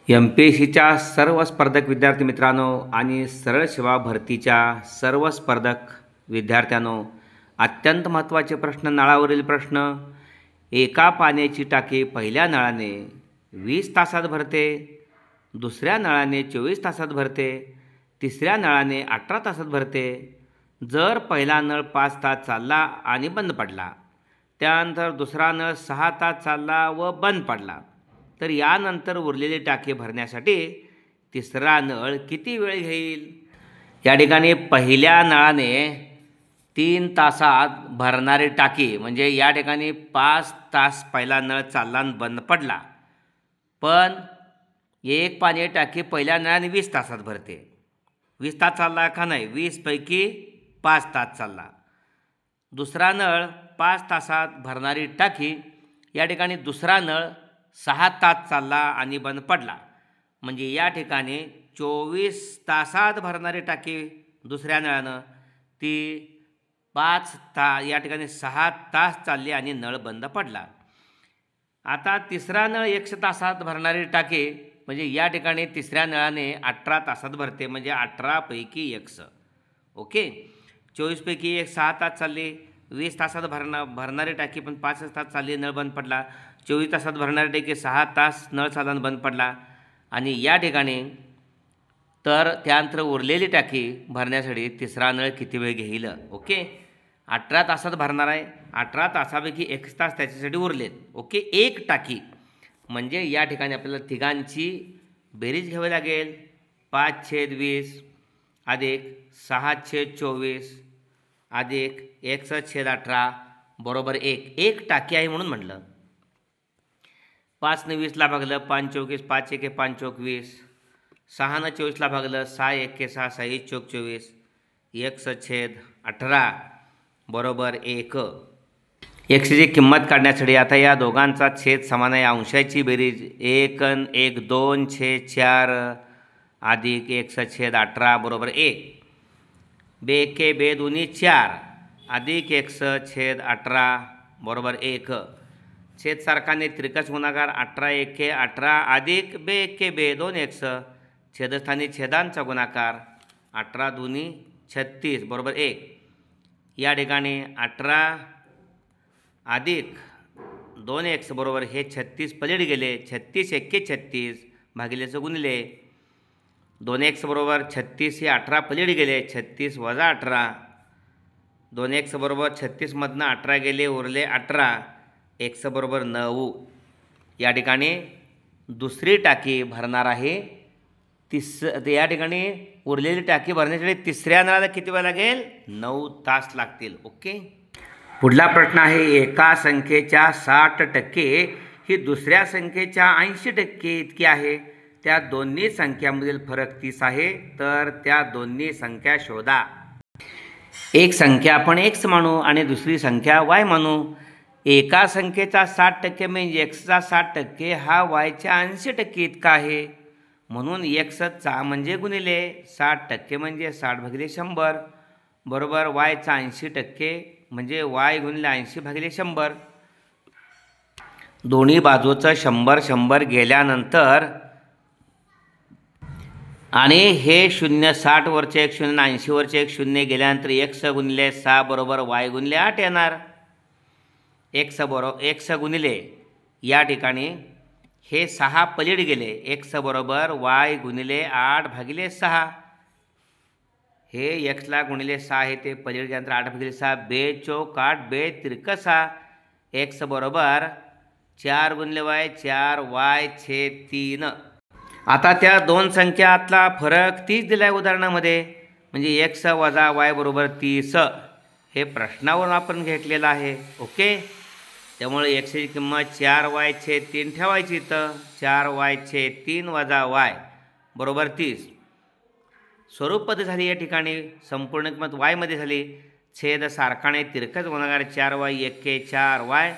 MPSCच्या सर्व स्पर्धक विद्यार्थी मित्रांनो आणि सरळ सेवा भरतीच्या सर्व स्पर्धक विद्यार्थ्यांनो, अत्यंत महत्त्वाचे प्रश्न, नळावरील प्रश्न. एका पाण्याची टाकी पहिल्या नळाने 20 तासात भरते, दुसऱ्या नळाने 24 तासात भरते, तिसऱ्या नळाने 18 तासात भरते. जर पहिला नळ 5 तास चालला आणि बंद पडला, त्यानंतर दुसरा नळ 6 तास चालला व बंद पडला, तर यानंतर उरलेली टाकी भरण्यासाठी तिसरा नळ किती वेळ घेईल? या ठिकाणी पहिल्या नळाने 3 तासात भरणारी टाकी, म्हणजे या ठिकाणी 5 तास पहिला नळ चालला आणि बंद पडला, पण एक पाणी टाकी पहिल्या नळाने 20 तासात भरते. 20 तास चालला का नाही? 20 पैकी 5 तास चालला. दुसरा नळ 5 तासात भरणारी टाकी, या ठिकाणी दुसरा नळ 6 तास चालला आणि बंद पडला, म्हणजे या ठिकाणी 24 तासात भरणारी टाकी दुसऱ्या नळानं ती 5 या ठिकाणी 6 तास चालली आणि नळ बंद पडला. आता तिसरा नळ 100 तासात भरणारी टाकी, म्हणजे या ठिकाणी तिसऱ्या नळाने 18 तासात भरते, म्हणजे 18 पैकी 100. ओके, 24 पैकी 6 तास चालली. 20 तासात भरणारी टाकी पण 5 तास चालली, नळ बंद पडला. 24 तासात भरणारी टाकी 6 तास नळ चालला आणि बंद पडला. आणि या ठिकाणी तर त्यानंतर उरलेली टाकी भरण्यासाठी तिसरा नळ किती वेळ घेईल? ओके, 18 तासात भरणार आहे. 18 तासापैकी 1 तास त्याच्यासाठी उरलेत. ओके, एक टाकी, म्हणजे या ठिकाणी आपल्याला तिघांची बेरीज घ्यावी लागेल. 5/20 अधिक 6/24 अधिक 1/18 बरोबर 1. एक टाकी आहे म्हणून म्हटलं. 5 ने 20ला भागलं, 5 चौकीस, 5 एके 5 चौक 20. 6 ने 24ला भागलं, 6 एके 6, 6 चौक 24. 1/18 बरोबर 1. 100ची किंमत काढण्यासाठी आता या दोघांचा छेद समान आहे. अंशाची बेरीज 1 आणि 1 2/4 अधिक 1/18 बरोबर 1. 2 एके 2 दोन्ही 4 अधिक 1/18 बरोबर 1. छेद सारखाने त्रिकस गुणाकार 18 एके 18 अधिक 2 एके 2 2 1. छेदस्थानी छेदांचा गुणाकार 18 दोन्ही 36 बरोबर 1. या ठिकाणी 18 अधिक 2 1 बरोबर हे 36 पलीकडे गेले. 36 एके 36 भागिलेचं गुणले. 2 1 बरोबर 36 हे 18 पलीकडे गेले. 36 वजा 18. 2 1 बरोबर 36मधनं 18 गेले, उरले 18. 1 बरोबर 9. या ठिकाणी दुसरी टाकी भरणार आहे. या ठिकाणी उरलेली टाकी भरण्यासाठी तिसऱ्या नळाला किती वेळ लागेल? 9 तास लागतील. ओके, पुढला प्रश्न आहे. एका संख्येच्या 60% ही दुसऱ्या संख्येच्या 80% इतकी आहे. त्या दोन्ही संख्यांमधील फरक 30 आहे, तर त्या दोन्ही संख्या शोधा. एक संख्या आपण x मानू आणि दुसरी संख्या y मानू. एका संख्येचा 60% म्हणजे xचा 60% हा yच्या 80% इतका आहे. म्हणून xचा म्हणजे गुणिले 60% म्हणजे 60 भागिले 100 बरोबर yचा 80% म्हणजे y गुणिले 80 भागिले 100. दोन्ही बाजूचं 100 100 गेल्यानंतर आणि हे 0 60 वरचे 1 0 80 वरचे 1 0 गेल्यानंतर x गुणिले 6 बरोबर y गुणिले 8 येणार. x गुणिले या ठिकाणी हे 6 पलीड गेले. x बरोबर y गुणिले 8 भागिले 6. हे xला गुणिले 6 आहे ते पलीड गेल्यानंतर 8 भागिले 6. 2 चौक 8 2 त्रिक 6. x बरोबर 4 गुणिले y 4 y छेद 3. आता त्या दोन संख्यातला फरक 30 दिला आहे उदाहरणामध्ये, म्हणजे x वजा y बरोबर 30 हे प्रश्नावरून आपण घेतलेलं आहे. ओके, त्यामुळे xची किंमत 4y छेद 3 ठेवायची. इथं 4y छेद 3 वजा y बरोबर 30. स्वरूप पद्धत झाली. या ठिकाणी संपूर्ण किंमत y मध्ये झाली. छेद सारखाने तिरकस गुणाकार 4y एके 4y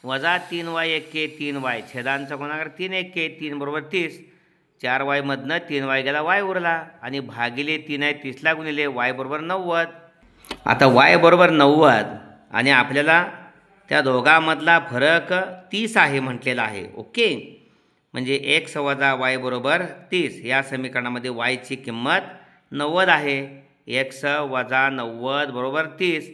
वजा 3y एके 3y. छेदांचा गुणाकार 3 एके 3 बरोबर 30. 4y मधनं 3y गेला, y उरला आणि भागिले 3 आहे. 30ला गुणिले y बरोबर 90. आता y बरोबर 90 आणि आपल्याला त्या दोघांमधला फरक 30 आहे म्हटलेला आहे. ओके, म्हणजे एक्स वजा वाय बरोबर 30. या समीकरणामध्ये वायची किंमत 90 आहे. एक्स वजा 90 बरोबर 30.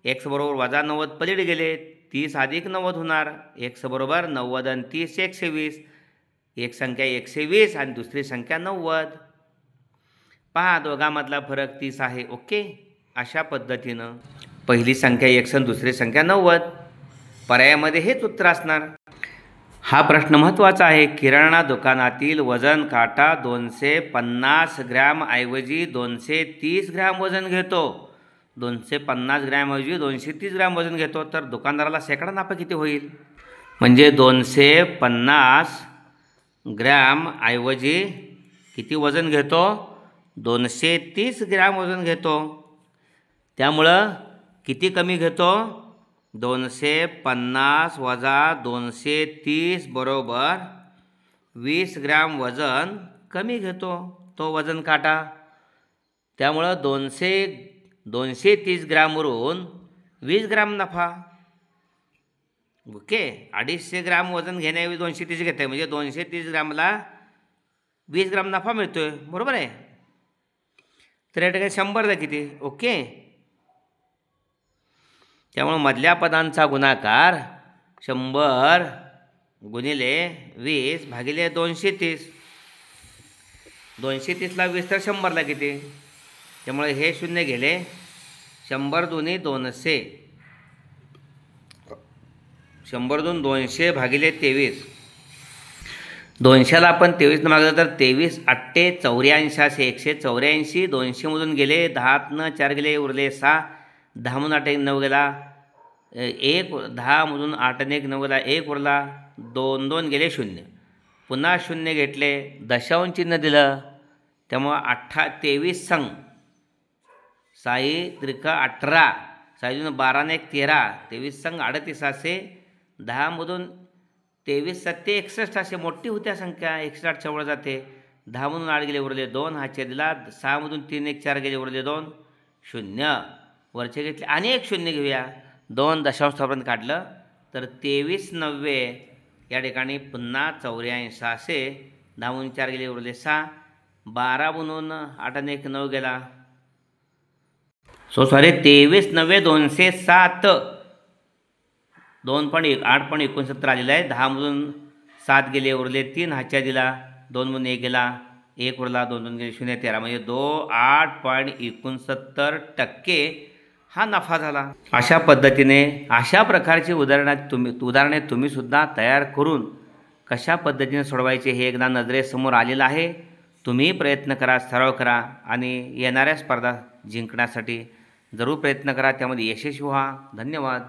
एक्स बरोबर वजा 90 पलीकडे गेले, 30 अधिक 90 होणार. एक्स बरोबर 90 आणि 30 120. एक संख्या 120 आणि दुसरी संख्या 90. पहा दोघांमधला फरक 30 आहे. ओके. अशा पद्धतीनं पहिली संख्या एक्स आणि दुसरी संख्या 90. पर्यायामध्ये हेच उत्तर असणार. हा प्रश्न महत्त्वाचा आहे. किराणा दुकानातील वजन काटा 250 ग्रॅम ऐवजी 230 ग्रॅम वजन घेतो. 250 ग्रॅम ऐवजी 230 ग्रॅम वजन घेतो, तर दुकानदाराला शेकडा नफा किती होईल? म्हणजे 250 ग्रॅम ऐवजी किती वजन घेतो? 230 ग्रॅम वजन घेतो. त्यामुळं किती कमी घेतो? 250 वजा 230 बरोबर 20 ग्रॅम वजन कमी घेतो तो वजन काटा. त्यामुळं 230 ग्रॅमवरून 20 ग्रॅम नफा. ओके. 250 ग्रॅम वजन घेण्याऐवजी 230 घेत आहे, म्हणजे 230 ग्रॅमला 20 ग्रॅम नफा मिळतोय. बरोबर आहे. तर या ठिकाणी 100ला किती? ओके. त्यामुळे मधल्या पदांचा गुणाकार 100 गुणिले 20 भागिले 230. 230ला 20 तर 100ला किती? त्यामुळे हे शून्य गेले. 100 दुनी 200. 100 दून 200 भागिले 23. 200ला आपण 23 मागलं तर 23 8 84 असे 184. 200मधून गेले, 10तनं 4 गेले, उरले 6. 10मधून 8 9 गेला, 1 10मधून 8 1 9 गेला, 1 उरला, 2 2 गेले 0. पुन्हा 0 घेतले, दशांश चिन्ह दिलं. त्यामुळं 23 संघ 6 त्रिक 18, 6 12 1 13, 23 संघ 38 असे. 10मधून 23 7 61 असे मोठी होत्या संख्या. 61 जवळ जाते. 10मधून 8 गेले, उरले 2, हा छेद दिला. 6मधून 3 1 4 गेले, उरले 2 0. वरचे घेतले आणि एक 0 घेऊया. 2 दशांशापर्यंत काढलं तर 23 90 या ठिकाणी पुन्हा 84 असे. 10मधून 4 गेले, उरले 6. 12 म्हणून 8 1 9 गेला. सॉरी 23 90 207. 8.69 आलेला आहे. 10मधून 7 गेले, उरले 3, हाच्या दिला. 2मधून 1 गेला, 1 उरला, 2 2 गेले 0 13, म्हणजे 8.69% हा नफा झाला. अशा पद्धतीने अशा प्रकारची उदाहरणे तुम्ही सुद्धा तयार करून कशा पद्धतीने सोडवायचे हे एकदा नजरेसमोर आलेलं आहे. तुम्ही प्रयत्न करा, सराव करा आणि येणाऱ्या स्पर्धा जिंकण्यासाठी जरूर प्रयत्न करा. त्यामध्ये यशस्वी व्हा. धन्यवाद.